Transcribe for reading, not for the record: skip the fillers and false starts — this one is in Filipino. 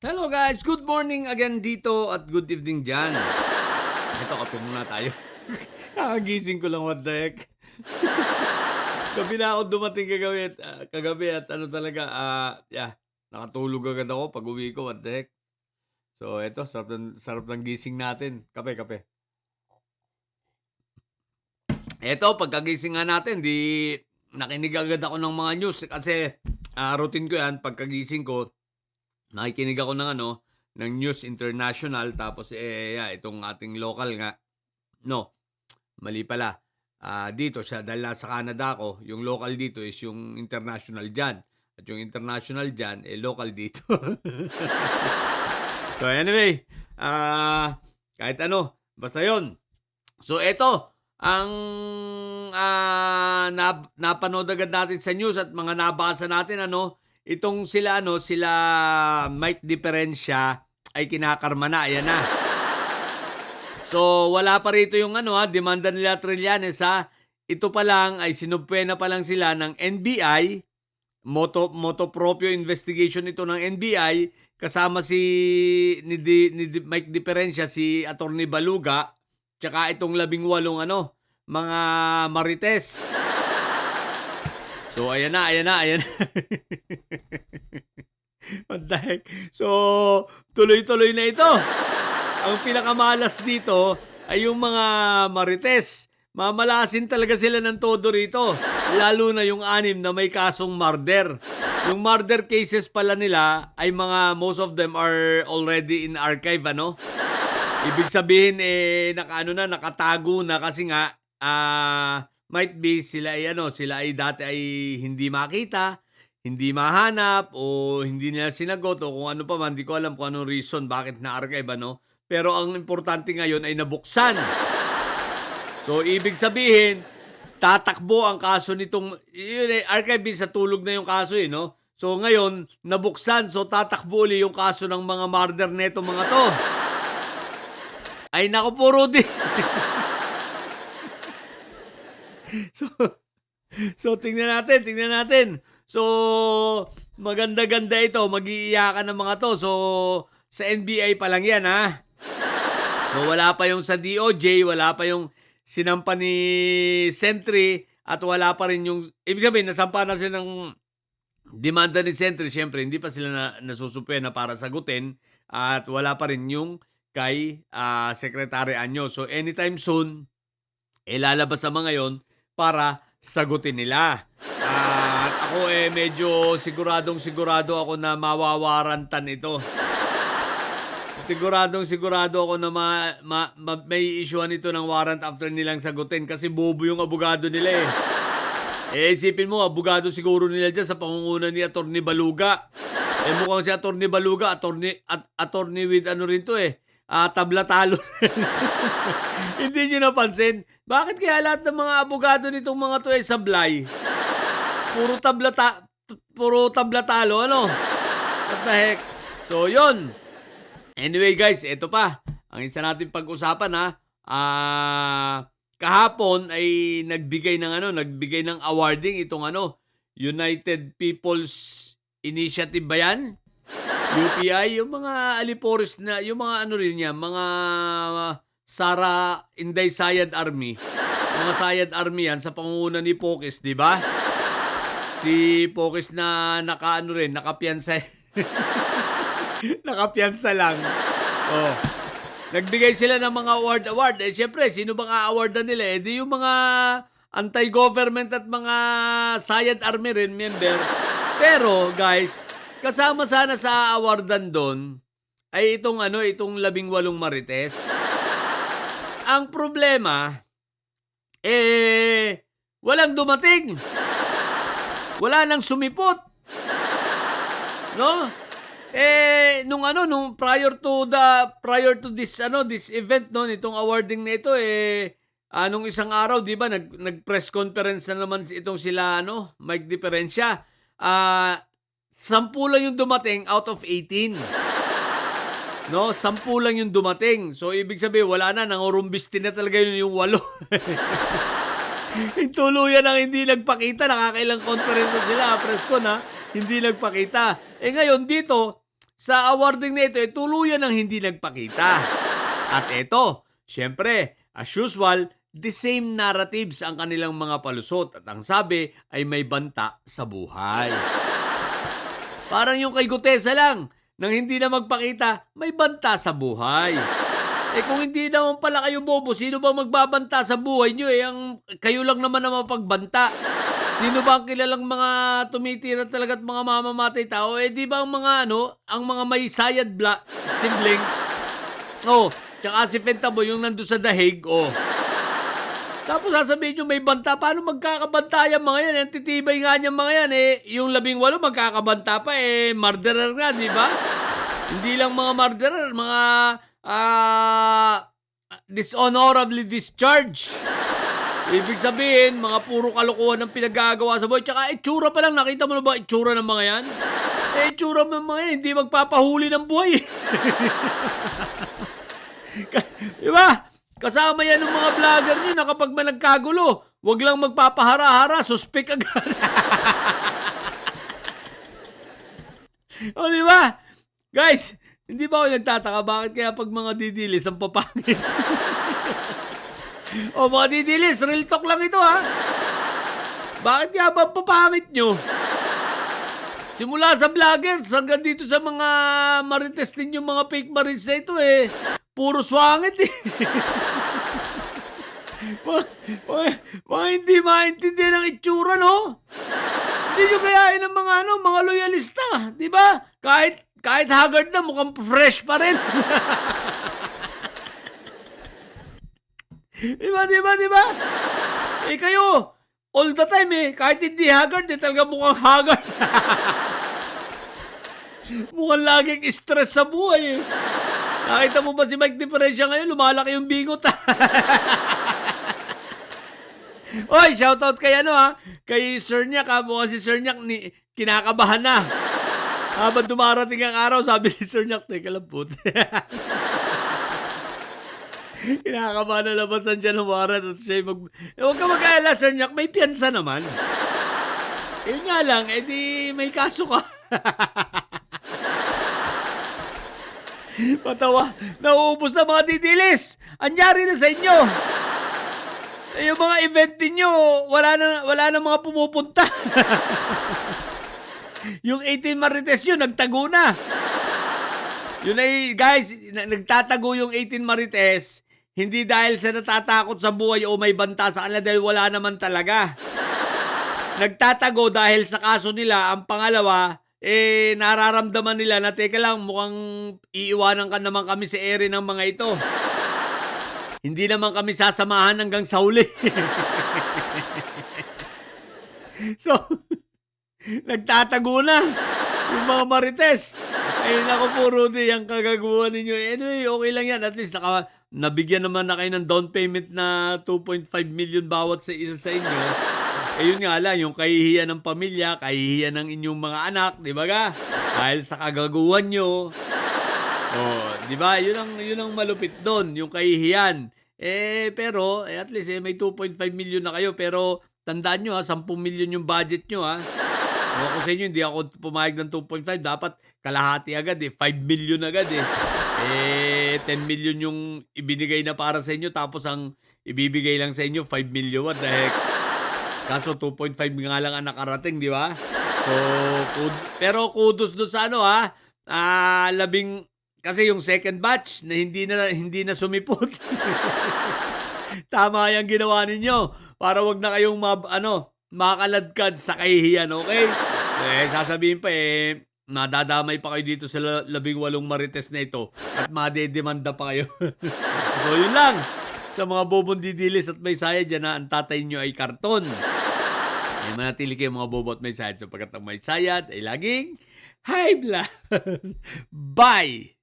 Hello guys, good morning again dito at good evening dyan. Ito, kape muna tayo. Kakagising ko lang, what the heck. Gabi na ako dumating kagabi at ano talaga, nakatulog agad ako pag uwi ko, what the heck. So eto, sarap ng gising natin. Kape. Eto, pagkagising nga natin, nakinig agad ako ng mga news kasi routine ko yan, pagkagising ko, nakikinig ako ng news international tapos itong ating local nga. No, mali pala. Dito siya dahil nasa Canada ako, yung local dito is yung international diyan. At yung international diyan local dito. So anyway, kahit ano, basta 'yon. So eto, ang napanood agad natin sa news at mga nabasa natin itong sila Mike Diferensya ay kinakarma na, ayan na. So wala pa rito yung demanda nila Trillanes ito pa lang ay sinubpena pa lang sila ng NBI, moto proprio investigation ito ng NBI kasama ni Mike Diferensya, si Attorney Baluga, tsaka itong 18 mga marites. So ayan na. What the heck? So tuloy-tuloy na ito. Ang pinakamalas dito ay yung mga marites. Mamalasin talaga sila ng todo rito. Lalo na yung 6 na may kasong murder. Yung murder cases pala nila ay most of them are already in archive, Ibig sabihin nakatago na kasi nga might be sila ay dati ay hindi makita, hindi mahanap o hindi nila sinagot o kung ano pa man, di ko alam kung anong reason bakit na-archive, Pero ang importante ngayon ay nabuksan. So ibig sabihin, tatakbo ang kaso nitong archive sa tulog na yung kaso So ngayon, nabuksan, so tatakbo ulit yung kaso ng mga murder neto mga to. Ay naku po, Rudy. So tingnan natin. So maganda-ganda ito, mag-iiyakan ng mga to. So sa NBI pa lang yan, So wala pa yung sa DOJ, wala pa yung sinampa ni Sentry at wala pa rin yung, ibig sabihin nasampa na sila ng demanda ni Sentry, syempre hindi pa sila nasusupena para sagutin at wala pa rin yung kay Secretary Anyo. So anytime soon, lalabas ang mga yon para sagutin nila. At ako medyo sigurado ako na mawawarantan ito. Sigurado ako na may issuean ito ng warrant after nilang sagutin kasi bobo yung abogado nila isipin mo, abogado siguro nila dyan sa pangunguna ni Attorney Baluga. Mukhang si Attorney Baluga, attorney with rin to tablatalo. Hindi nyo napansin? Bakit kaya lahat ng mga abogado nitong mga to sablay? Puro tablatalo, What the heck? So, yon. Anyway guys, ito pa. Ang isa natin pag-usapan kahapon ay nagbigay ng awarding itong United People's Initiative ba yan? UPI, yung mga Alipores na, yung mga mga Sara Inday Sayad Army. Mga Sayad Army yan sa pangunguna ni Pokis, di ba? Si Pokis na nakapiyansa. Nakapiyansa lang. Oh. Nagbigay sila ng mga award. Siyempre, sino bang a-awardan nila? Di yung mga anti-government at mga Sayad Army rin member. Pero, guys, kasama sana sa awardan doon ay itong 18 marites. Ang problema, walang dumating. Wala nang sumipot. No? Nung prior to this event itong awarding na ito nung isang araw, 'di ba, nag-press conference na naman itong sila Mike Diferensya. 10 lang yung dumating out of 18. 10 lang yung dumating. So ibig sabihin wala na, nangurumbistin na talaga yung 8. Yung tuluyan ang hindi nagpakita, nakakailang conference sila, press con hindi nagpakita. Ngayon dito, sa awarding na ito, tuluyan ang hindi nagpakita. At ito, syempre, as usual, the same narratives ang kanilang mga palusot at ang sabi ay may banta sa buhay. Parang yung kay Gutesa lang, nang hindi na magpakita, may banta sa buhay. Kung hindi naman pala kayo bobo, sino ba magbabanta sa buhay nyo? Kayo lang naman na mapagbanta. Sino ba ang kilalang mga tumitira talaga at mga mamamatay tao? Di ba ang mga ang mga may sayad siblings? Tsaka si Fentabo yung nandun sa dahig, Tapos sasabihin nyo may banta. Paano magkakabanta yung mga yan? Ang titibay nga niyan mga yan, yung 18 magkakabanta pa, murderer nga, di ba? Hindi lang mga murderer, mga dishonorably discharged. Ibig sabihin, mga puro kalokohan ang pinagagawa sa buhay. Tsaka itsura pa lang, nakita mo na ba itsura ng mga yan? Itsura ng mga yan, hindi magpapahuli ng buhay. Diba? Kasama yan ng mga vlogger nyo na kapag may nagkagulo, wag lang magpapahara-hara, suspect agad. Diba? Guys, hindi ba ako nagtataka bakit kaya pag mga didilis ang papangit? Mga didilis, real talk lang ito ha. Bakit nga ba papangit nyo? Simula sa vloggers hanggang dito sa mga marites ninyo, mga fake marites na ito puro swangit mga hindi maintindihan ng itsura, no? Hindi nyo kayain ng mga loyalista, di ba? Kahit haggard na, mukhang fresh pa rin. Diba? Kayo, all the time kahit hindi haggard, talaga mukhang haggard. Mukhang laging stress sa buhay Nakita mo ba si Mike Diferensya ngayon? Lumalaki yung bingot. Oy, shoutout kay kay Sir Nyak Mukhang si Sir Nyak kinakabahan na. Habang dumarating ang araw, sabi ni Sir Nyak, teka lang po. Kinakabahan na labasan siya ng warrant at siya huwag ka mag-alala, Sir Nyak, may piyansa naman. Yun nga lang, di may kaso ka. Patawa, nauubos na mga didilis. Anyari na sa inyo. Yung mga event ninyo, wala na mga pumupunta. Yung 18 Marites yun, nagtago na. Yun guys, nagtatago yung 18 Marites, hindi dahil sa natatakot sa buhay o may banta sa kanila dahil wala naman talaga. Nagtatago dahil sa kaso nila, ang pangalawa, nararamdaman nila na teka lang, mukhang iiwanan ka naman kami sa ere ng mga ito. Hindi naman kami sasamahan hanggang sa huli. So, nagtatago na yung mga Marites. Naku po, Rudy, ang kagaguhan ninyo. Anyway, okay lang yan. At least nabigyan naman na kayo ng down payment na 2.5 million bawat sa isa sa inyo. Yun nga lang, yung kahihiyan ng pamilya, kahihiyan ng inyong mga anak, di ba ga? Dahil sa kagaguhan nyo. Di ba? Yun ang malupit doon, yung kahihiyan. Pero, at least, may 2.5 million na kayo. Pero, tandaan nyo 10 million yung budget nyo Ako sa inyo, hindi ako pumayag ng 2.5. Dapat kalahati agad 5 million agad 10 million yung ibinigay na para sa inyo. Tapos ang ibibigay lang sa inyo, 5 million. What the heck? Kaso 2.5 nga lang ang nakarating, di ba? So, pero kudos doon sa kasi yung second batch na hindi na sumipot. Tama yung ginawa ninyo para wag na kayong makaladkad sa kahihiyan, okay? Sasabihin pa madadamay pa kayo dito sa 18 Marites na ito at madedemanda pa kayo. So, yun lang. Sa mga bobong didilis at may sayad dyan ang tatay nyo ay karton. Manatili kayo mga bobo at may sayad sapagkat ang may sayad ay laging high blood. Bye!